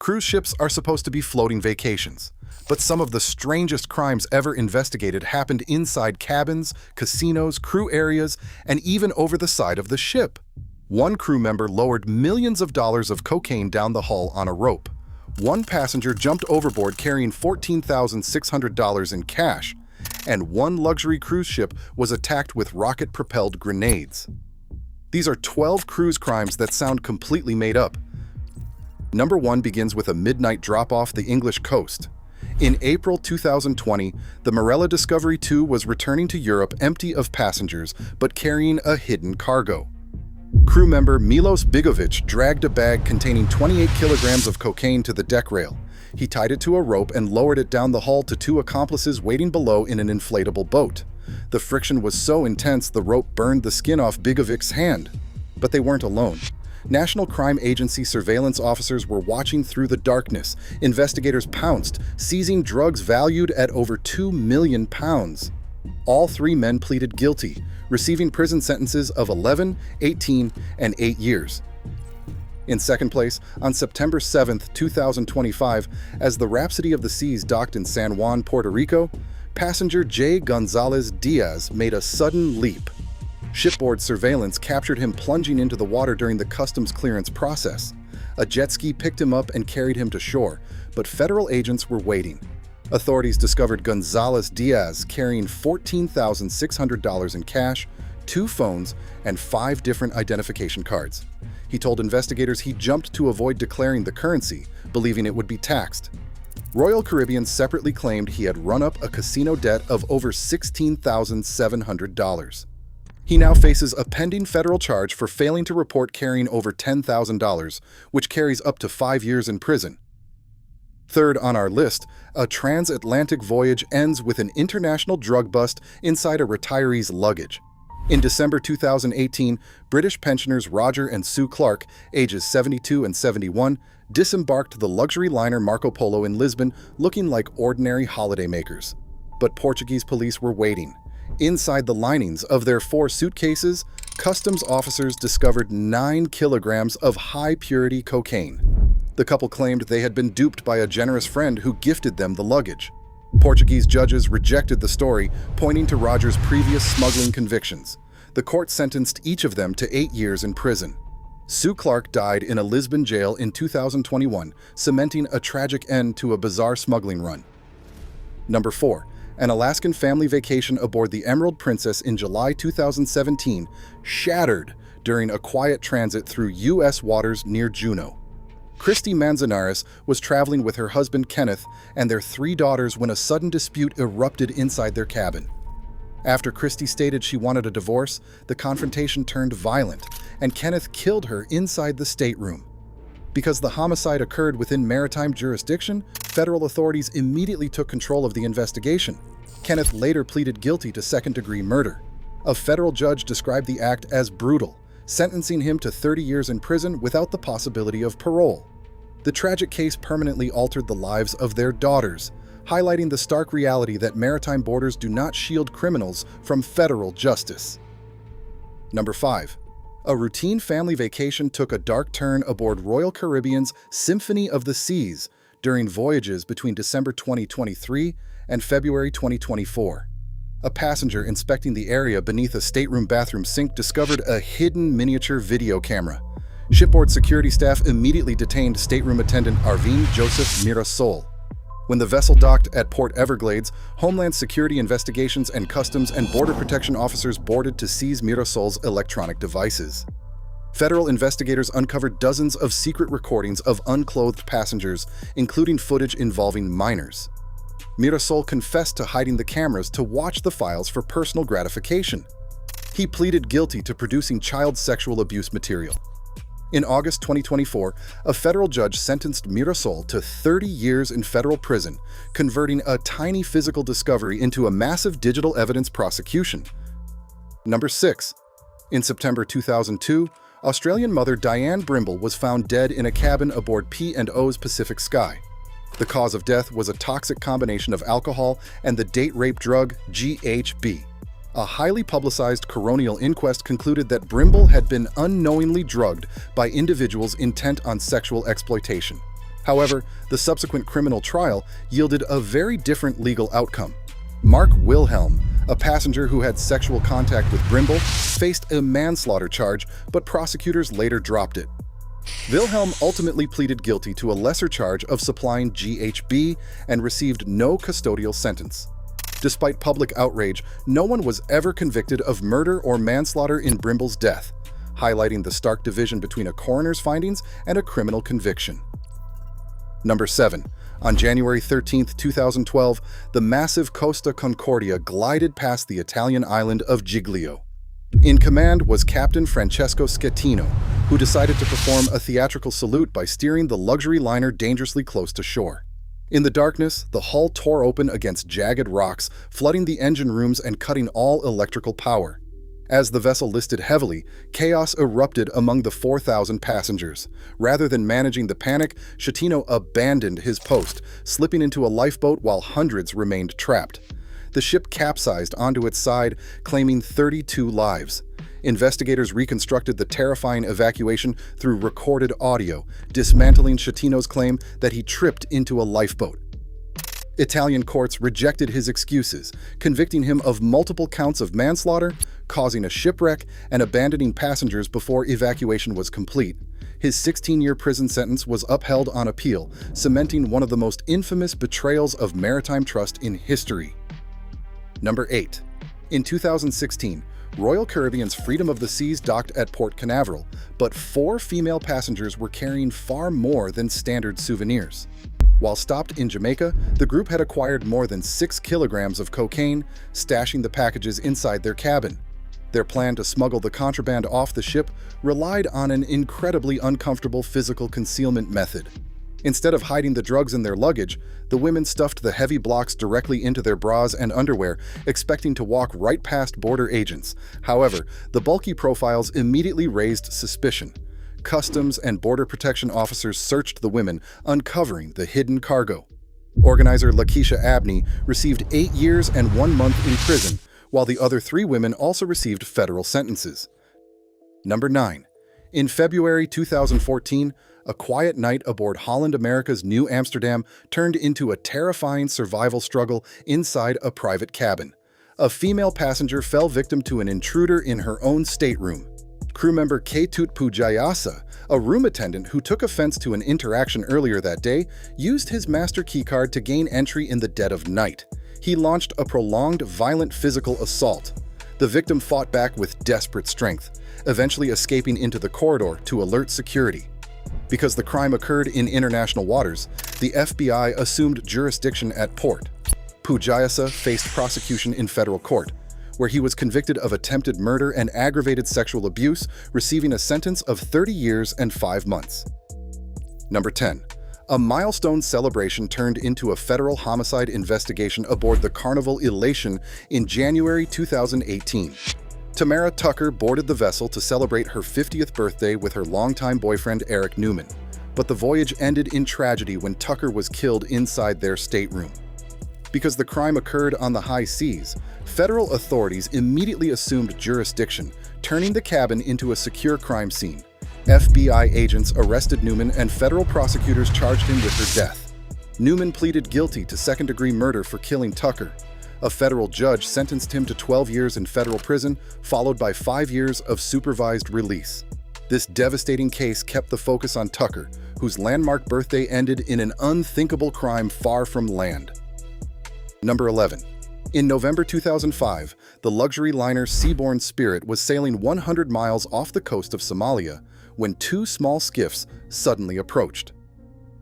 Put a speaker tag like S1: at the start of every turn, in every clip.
S1: Cruise ships are supposed to be floating vacations, but some of the strangest crimes ever investigated happened inside cabins, casinos, crew areas, and even over the side of the ship. One crew member lowered millions of dollars of cocaine down the hull on a rope. One passenger jumped overboard carrying $14,600 in cash, and one luxury cruise ship was attacked with rocket-propelled grenades. These are 12 cruise crimes that sound completely made up. Number 1 begins with a midnight drop off the English coast. In April 2020, the Marella Discovery 2 was returning to Europe empty of passengers but carrying a hidden cargo. Crew member Milos Bigovic dragged a bag containing 28 kilograms of cocaine to the deck rail. He tied it to a rope and lowered it down the hull to 2 accomplices waiting below in an inflatable boat. The friction was so intense the rope burned the skin off Bigovic's hand. But they weren't alone. National Crime Agency surveillance officers were watching through the darkness. Investigators pounced, seizing drugs valued at over £2 million. All 3 men pleaded guilty, receiving prison sentences of 11, 18, and 8 years. In second place, on September 7, 2025, as the Rhapsody of the Seas docked in San Juan, Puerto Rico, passenger Jay Gonzalez Diaz made a sudden leap. Shipboard surveillance captured him plunging into the water during the customs clearance process. A jet ski picked him up and carried him to shore, but federal agents were waiting. Authorities discovered Gonzalez Diaz carrying $14,600 in cash, 2 phones, and 5 different identification cards. He told investigators he jumped to avoid declaring the currency, believing it would be taxed. Royal Caribbean separately claimed he had run up a casino debt of over $16,700. He now faces a pending federal charge for failing to report carrying over $10,000, which carries up to 5 years in prison. Third on our list, a transatlantic voyage ends with an international drug bust inside a retiree's luggage. In December 2018, British pensioners Roger and Sue Clark, ages 72 and 71, disembarked the luxury liner Marco Polo in Lisbon looking like ordinary holidaymakers. But Portuguese police were waiting. Inside the linings of their 4 suitcases, customs officers discovered 9 kilograms of high-purity cocaine. The couple claimed they had been duped by a generous friend who gifted them the luggage. Portuguese judges rejected the story, pointing to Roger's previous smuggling convictions. The court sentenced each of them to 8 years in prison. Sue Clark died in a Lisbon jail in 2021, cementing a tragic end to a bizarre smuggling run. Number 4. An Alaskan family vacation aboard the Emerald Princess in July 2017 shattered during a quiet transit through U.S. waters near Juneau. Christy Manzanares was traveling with her husband Kenneth and their 3 daughters when a sudden dispute erupted inside their cabin. After Christy stated she wanted a divorce, the confrontation turned violent, and Kenneth killed her inside the stateroom. Because the homicide occurred within maritime jurisdiction, federal authorities immediately took control of the investigation. Kenneth later pleaded guilty to second-degree murder. A federal judge described the act as brutal, sentencing him to 30 years in prison without the possibility of parole. The tragic case permanently altered the lives of their daughters, highlighting the stark reality that maritime borders do not shield criminals from federal justice. Number 5. A routine family vacation took a dark turn aboard Royal Caribbean's Symphony of the Seas during voyages between December 2023 and February 2024. A passenger inspecting the area beneath a stateroom bathroom sink discovered a hidden miniature video camera. Shipboard security staff immediately detained stateroom attendant Arvin Joseph Mirasol. When the vessel docked at Port Everglades, Homeland Security Investigations and Customs and Border Protection officers boarded to seize Mirasol's electronic devices. Federal investigators uncovered dozens of secret recordings of unclothed passengers, including footage involving minors. Mirasol confessed to hiding the cameras to watch the files for personal gratification. He pleaded guilty to producing child sexual abuse material. In August 2024, a federal judge sentenced Mirasol to 30 years in federal prison, converting a tiny physical discovery into a massive digital evidence prosecution. Number 6. In September 2002, Australian mother Diane Brimble was found dead in a cabin aboard P&O's Pacific Sky. The cause of death was a toxic combination of alcohol and the date rape drug GHB. A highly publicized coronial inquest concluded that Brimble had been unknowingly drugged by individuals intent on sexual exploitation. However, the subsequent criminal trial yielded a very different legal outcome. Mark Wilhelm, a passenger who had sexual contact with Brimble, faced a manslaughter charge, but prosecutors later dropped it. Wilhelm ultimately pleaded guilty to a lesser charge of supplying GHB and received no custodial sentence. Despite public outrage, no one was ever convicted of murder or manslaughter in Brimble's death, highlighting the stark division between a coroner's findings and a criminal conviction. Number 7. On January 13, 2012, the massive Costa Concordia glided past the Italian island of Giglio. In command was Captain Francesco Schettino, who decided to perform a theatrical salute by steering the luxury liner dangerously close to shore. In the darkness, the hull tore open against jagged rocks, flooding the engine rooms and cutting all electrical power. As the vessel listed heavily, chaos erupted among the 4,000 passengers. Rather than managing the panic, Schettino abandoned his post, slipping into a lifeboat while hundreds remained trapped. The ship capsized onto its side, claiming 32 lives. Investigators reconstructed the terrifying evacuation through recorded audio, dismantling Schettino's claim that he tripped into a lifeboat. Italian courts rejected his excuses, convicting him of multiple counts of manslaughter, causing a shipwreck, and abandoning passengers before evacuation was complete. His 16-year prison sentence was upheld on appeal, cementing one of the most infamous betrayals of maritime trust in history. Number 8. In 2016, Royal Caribbean's Freedom of the Seas docked at Port Canaveral, but 4 female passengers were carrying far more than standard souvenirs. While stopped in Jamaica, the group had acquired more than 6 kilograms of cocaine, stashing the packages inside their cabin. Their plan to smuggle the contraband off the ship relied on an incredibly uncomfortable physical concealment method. Instead of hiding the drugs in their luggage, the women stuffed the heavy blocks directly into their bras and underwear, expecting to walk right past border agents. However, the bulky profiles immediately raised suspicion. Customs and Border Protection officers searched the women, uncovering the hidden cargo. Organizer Lakeisha Abney received 8 years and 1 month in prison, while the other 3 women also received federal sentences. Number 9. In February 2014, a quiet night aboard Holland America's New Amsterdam turned into a terrifying survival struggle inside a private cabin. A female passenger fell victim to an intruder in her own stateroom. Crew member Ketut Pujayasa, a room attendant who took offense to an interaction earlier that day, used his master keycard to gain entry in the dead of night. He launched a prolonged, violent physical assault. The victim fought back with desperate strength, eventually escaping into the corridor to alert security. Because the crime occurred in international waters, the FBI assumed jurisdiction at port. Pujayasa faced prosecution in federal court, where he was convicted of attempted murder and aggravated sexual abuse, receiving a sentence of 30 years and 5 months. Number 10. A milestone celebration turned into a federal homicide investigation aboard the Carnival Elation in January 2018. Tamara Tucker boarded the vessel to celebrate her 50th birthday with her longtime boyfriend Eric Newman, but the voyage ended in tragedy when Tucker was killed inside their stateroom. Because the crime occurred on the high seas, federal authorities immediately assumed jurisdiction, turning the cabin into a secure crime scene. FBI agents arrested Newman and federal prosecutors charged him with her death. Newman pleaded guilty to second-degree murder for killing Tucker. A federal judge sentenced him to 12 years in federal prison, followed by 5 years of supervised release. This devastating case kept the focus on Tucker, whose landmark birthday ended in an unthinkable crime far from land. Number 11. In November 2005, the luxury liner Seabourn Spirit was sailing 100 miles off the coast of Somalia when 2 small skiffs suddenly approached.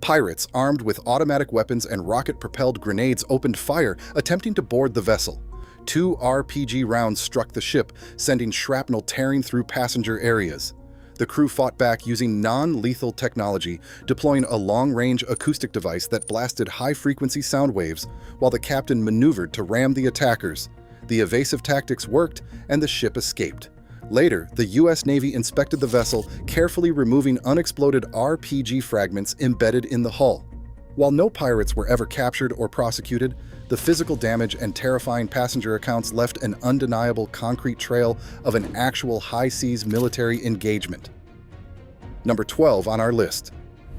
S1: Pirates armed with automatic weapons and rocket-propelled grenades opened fire, attempting to board the vessel. 2 RPG rounds struck the ship, sending shrapnel tearing through passenger areas. The crew fought back using non-lethal technology, deploying a long-range acoustic device that blasted high-frequency sound waves, while the captain maneuvered to ram the attackers. The evasive tactics worked, and the ship escaped. Later, the U.S. Navy inspected the vessel, carefully removing unexploded RPG fragments embedded in the hull. While no pirates were ever captured or prosecuted, the physical damage and terrifying passenger accounts left an undeniable concrete trail of an actual high-seas military engagement. Number 12 on our list.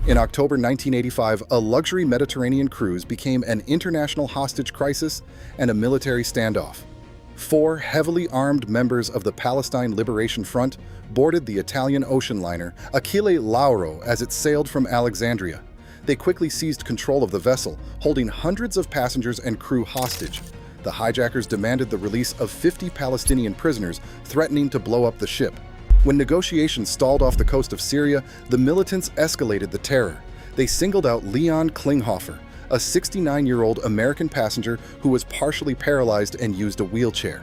S1: In October 1985, a luxury Mediterranean cruise became an international hostage crisis and a military standoff. 4 heavily armed members of the Palestine Liberation Front boarded the Italian ocean liner Achille Lauro as it sailed from Alexandria. They quickly seized control of the vessel, holding hundreds of passengers and crew hostage. The hijackers demanded the release of 50 Palestinian prisoners, threatening to blow up the ship. When negotiations stalled off the coast of Syria, the militants escalated the terror. They singled out Leon Klinghoffer, a 69-year-old American passenger who was partially paralyzed and used a wheelchair.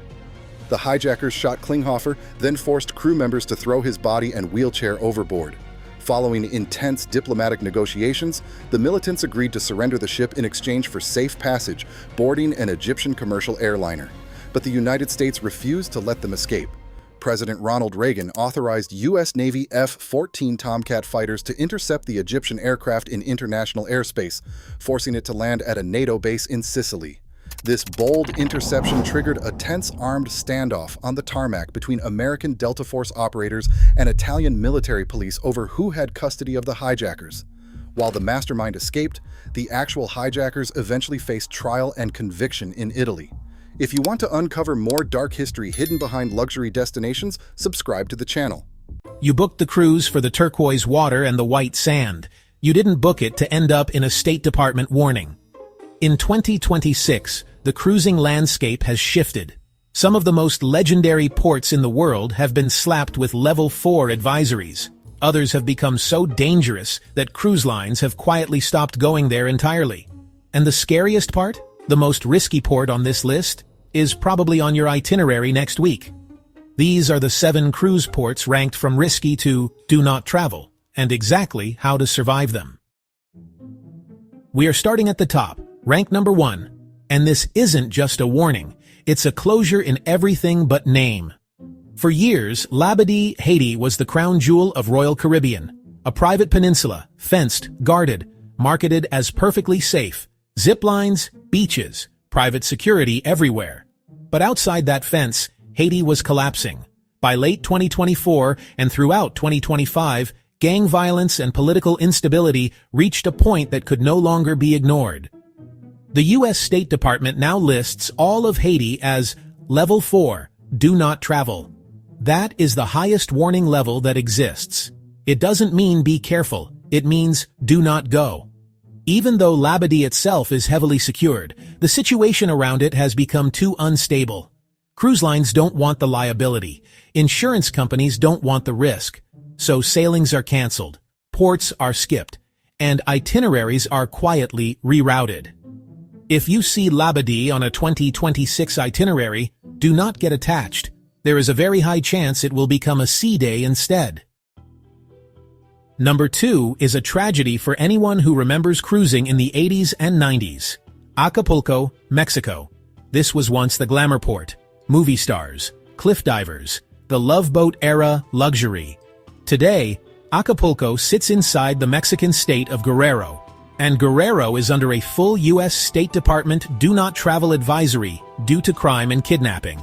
S1: The hijackers shot Klinghoffer, then forced crew members to throw his body and wheelchair overboard. Following intense diplomatic negotiations, the militants agreed to surrender the ship in exchange for safe passage, boarding an Egyptian commercial airliner. But the United States refused to let them escape. President Ronald Reagan authorized U.S. Navy F-14 Tomcat fighters to intercept the Egyptian aircraft in international airspace, forcing it to land at a NATO base in Sicily. This bold interception triggered a tense armed standoff on the tarmac between American Delta Force operators and Italian military police over who had custody of the hijackers. While the mastermind escaped, the actual hijackers eventually faced trial and conviction in Italy. If you want to uncover more dark history hidden behind luxury destinations, subscribe to the channel.
S2: You booked the cruise for the turquoise water and the white sand. You didn't book it to end up in a State Department warning. In 2026, the cruising landscape has shifted. Some of the most legendary ports in the world have been slapped with Level 4 advisories. Others have become so dangerous that cruise lines have quietly stopped going there entirely. And the scariest part? The most risky port on this list is probably on your itinerary next week. These are the 7 cruise ports ranked from risky to do not travel, and exactly how to survive them. We are starting at the top, rank number 1. And this isn't just a warning, it's a closure in everything but name. For years, Labadee, Haiti was the crown jewel of Royal Caribbean, a private peninsula, fenced, guarded, marketed as perfectly safe, zip lines, beaches, private security everywhere. But outside that fence, Haiti was collapsing. By late 2024 and throughout 2025, gang violence and political instability reached a point that could no longer be ignored. The U.S. State Department now lists all of Haiti as Level 4, do not travel. That is the highest warning level that exists. It doesn't mean be careful, it means do not go. Even though Labadee itself is heavily secured, the situation around it has become too unstable. Cruise lines don't want the liability. Insurance companies don't want the risk. So sailings are canceled, ports are skipped, and itineraries are quietly rerouted. If you see Labadee on a 2026 itinerary, do not get attached. There is a very high chance it will become a sea day instead. Number 2 is a tragedy for anyone who remembers cruising in the 80s and 90s. Acapulco, Mexico. This was once the glamour port, movie stars, cliff divers, the Love Boat era luxury. Today, Acapulco sits inside the Mexican state of Guerrero, and Guerrero is under a full U.S. State Department do not travel advisory due to crime and kidnapping.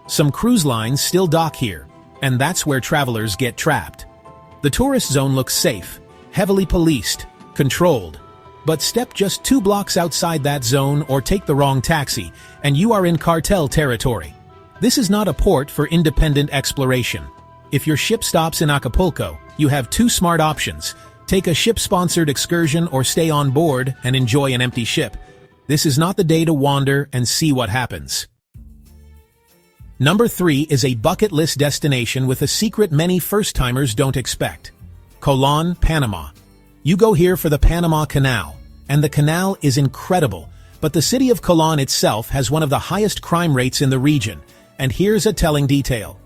S2: Some cruise lines still dock here, and that's where travelers get trapped. The tourist zone looks safe, heavily policed, controlled. But step just 2 blocks outside that zone or take the wrong taxi, and you are in cartel territory. This is not a port for independent exploration. If your ship stops in Acapulco, you have 2 smart options. Take a ship-sponsored excursion or stay on board and enjoy an empty ship. This is not the day to wander and see what happens. Number 3 is a bucket list destination with a secret many first-timers don't expect. Colón, Panama. You go here for the Panama Canal, and the canal is incredible, but the city of Colón itself has one of the highest crime rates in the region, and here's a telling detail.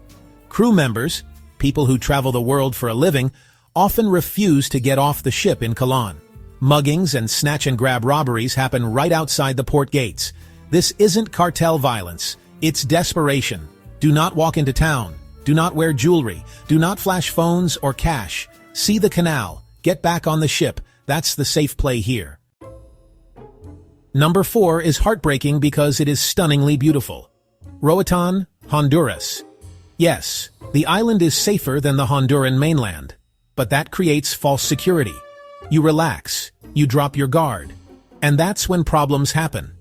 S2: Crew members, people who travel the world for a living, often refuse to get off the ship in Colón. Muggings and snatch-and-grab robberies happen right outside the port gates. This isn't cartel violence. It's desperation. Do not walk into town. Do not wear jewelry. Do not flash phones or cash. See the canal. Get back on the ship. That's the safe play here. Number 4 is heartbreaking because it is stunningly beautiful. Roatan, Honduras. Yes, the island is safer than the Honduran mainland, but that creates false security. You relax, you drop your guard. And that's when problems happen.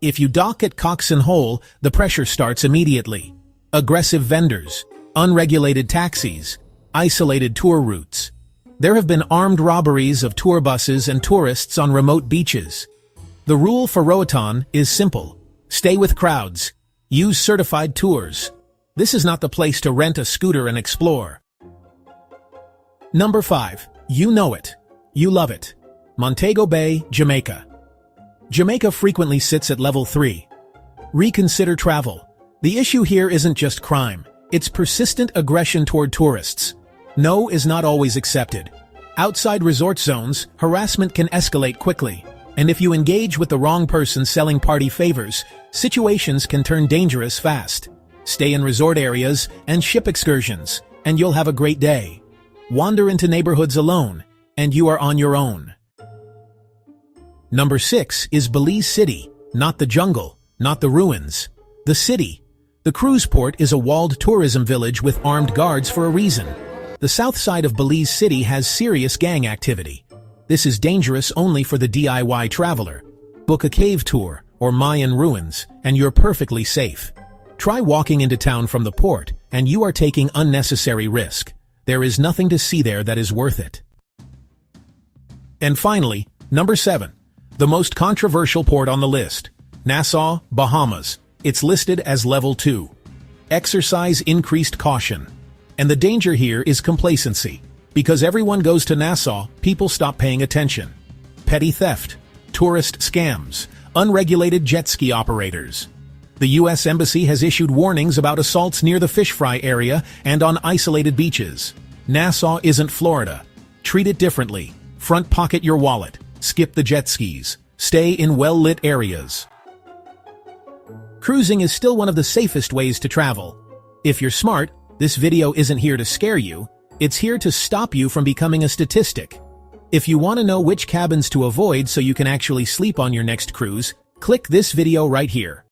S2: If you dock at Cox and Hole, the pressure starts immediately. Aggressive vendors, unregulated taxis, isolated tour routes. There have been armed robberies of tour buses and tourists on remote beaches. The rule for Roatan is simple. Stay with crowds. Use certified tours. This is not the place to rent a scooter and explore. Number 5. You know it. You love it. Montego Bay, Jamaica. Jamaica frequently sits at level 3. Reconsider travel. The issue here isn't just crime. It's persistent aggression toward tourists. No is not always accepted. Outside resort zones, harassment can escalate quickly. And if you engage with the wrong person selling party favors, situations can turn dangerous fast. Stay in resort areas and ship excursions, and you'll have a great day. Wander into neighborhoods alone, and you are on your own. Number 6 is Belize City, not the jungle, not the ruins. The city. The cruise port is a walled tourism village with armed guards for a reason. The south side of Belize City has serious gang activity. This is dangerous only for the DIY traveler. Book a cave tour or Mayan ruins, and you're perfectly safe. Try walking into town from the port, and you are taking unnecessary risk. There is nothing to see there that is worth it. And finally, number 7. The most controversial port on the list. Nassau, Bahamas. It's listed as level 2. Exercise increased caution. And the danger here is complacency. Because everyone goes to Nassau, people stop paying attention. Petty theft, tourist scams, unregulated jet ski operators. The U.S. Embassy has issued warnings about assaults near the fish fry area and on isolated beaches. Nassau isn't Florida. Treat it differently. Front pocket your wallet. Skip the jet skis. Stay in well-lit areas. Cruising is still one of the safest ways to travel. If you're smart, this video isn't here to scare you. It's here to stop you from becoming a statistic. If you want to know which cabins to avoid so you can actually sleep on your next cruise, click this video right here.